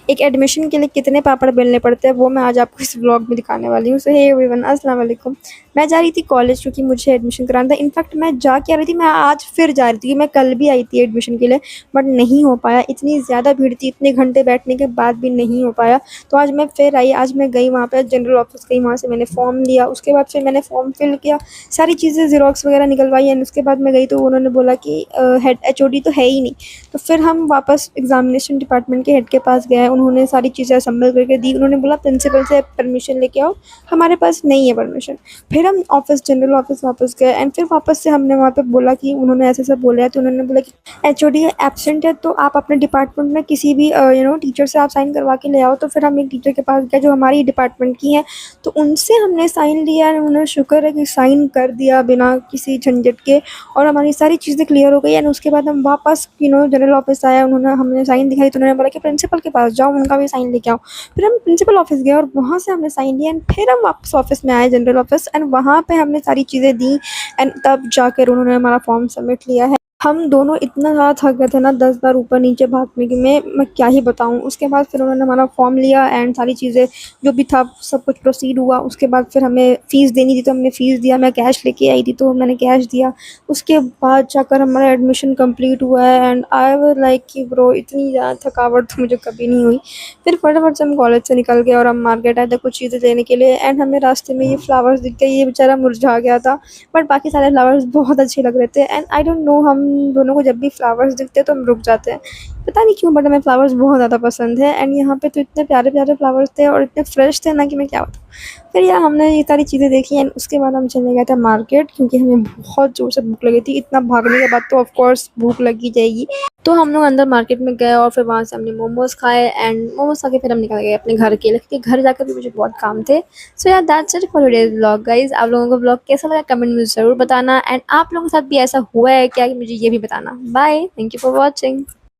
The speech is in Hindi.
एक एडमिशन के लिए कितने पापड़ बेलने पड़ते हैं वो मैं आज आपको इस व्लॉग में दिखाने वाली हूँ। सो हे एवरीवन, अस्सलाम वालेकुम। मैं जा रही थी कॉलेज क्योंकि मुझे एडमिशन कराना था। इनफैक्ट मैं जा के आ रही थी, मैं आज फिर जा रही थी। मैं कल भी आई थी एडमिशन के लिए बट नहीं हो पाया, इतनी ज़्यादा भीड़ थी, इतने घंटे बैठने के बाद भी नहीं हो पाया। तो आज मैं फिर आई, आज मैं गई वहाँ पे जनरल ऑफिस गई, वहाँ से मैंने फॉर्म लिया, उसके बाद फिर मैंने फॉर्म फिल किया, सारी चीज़ें ज़ेरॉक्स वगैरह निकलवाई एंड उसके बाद मैं गई तो उन्होंने बोला कि हेड एचओडी तो है ही नहीं। तो फिर हम वापस एग्जामिनेशन डिपार्टमेंट के हेड के पास गए, उन्होंने सारी चीज़ें असेंबल करके दी, उन्होंने बोला प्रिंसिपल से परमिशन लेके आओ, हमारे पास नहीं है परमिशन। फिर हम ऑफिस जनरल ऑफिस वापस गए एंड फिर वापस से हमने वहाँ पे बोला कि उन्होंने ऐसे सब बोला है, तो उन्होंने बोला कि एचओडी एब्सेंट है तो आप अपने डिपार्टमेंट में किसी भी टीचर से आप साइन करवा के ले आओ। तो फिर हम एक टीचर के पास गए जो हमारी डिपार्टमेंट की हैं, तो उनसे हमने साइन लिया एंड उन्होंने शुक्र है कि साइन कर दिया बिना किसी झंझट के, और हमारी सारी चीज़ें क्लियर हो गई एंड उसके बाद हम वापस जनरल ऑफिस आया, उन्होंने हमने साइन दिखाई तो उन्होंने बोला कि प्रिंसिपल के पास जाओ, उनका भी साइन लेके आओ। फिर हम प्रिंसिपल ऑफिस गए और वहाँ से हमने साइन लिया एंड फिर हम वापस ऑफिस में आए जनरल ऑफिस, एंड वहाँ पे हमने सारी चीज़ें दी एंड तब जाकर उन्होंने हमारा फॉर्म सबमिट लिया है। हम दोनों इतना ज़्यादा थक गए थे ना 10 बार ऊपर नीचे भागने की, मैं क्या ही बताऊँ। उसके बाद फिर उन्होंने हमारा फॉर्म लिया एंड सारी चीज़ें जो भी था सब कुछ प्रोसीड हुआ। उसके बाद फिर हमें फ़ीस देनी थी तो हमने फ़ीस दिया, मैं कैश लेके आई थी तो मैंने कैश दिया। उसके बाद जाकर हमारा एडमिशन कंप्लीट हुआ है एंड आई वाज़ लाइक कि ब्रो इतनी ज़्यादा थकावट तो मुझे कभी नहीं हुई। फिर फटाफट से हम कॉलेज से निकल गए और हम मार्केट आए थे कुछ चीज़ें लेने के लिए एंड हमें रास्ते में ये फ्लावर्स दिख गए, ये बेचारा मुरझा गया था बट बाकी सारे फ्लावर्स बहुत अच्छे लग रहे थे एंड आई डोंट नो, हम दोनों को जब भी फ्लावर्स दिखते हैं तो हम रुक जाते हैं, पता नहीं क्यों, बट हमें फ्लावर्स बहुत ज़्यादा पसंद है एंड यहाँ पे तो इतने प्यारे प्यारे फ्लावर्स थे और इतने फ्रेश थे ना कि मैं क्या बताऊँ। फिर यार हमने ये सारी चीज़ें देखी एंड उसके बाद हम चले गए थे मार्केट क्योंकि हमें बहुत ज़ोर से भूख लगी थी। इतना भागने के बाद तो ऑफ कोर्स भूख लगी जाएगी। तो हम लोग अंदर मार्केट में गए और फिर वहाँ से हमने मोमोज़ खाए एंड मोमोज़ खा के फिर हम निकल गए अपने घर के लिए क्योंकि घर जाकर भी मुझे बहुत काम थे। सो यार that's it for today's vlog guys. आप लोगों को व्लॉग कैसा लगा कमेंट में ज़रूर बताना एंड आप लोगों के साथ भी ऐसा हुआ है क्या कि मुझे ये भी बताना। Bye, thank you for watching.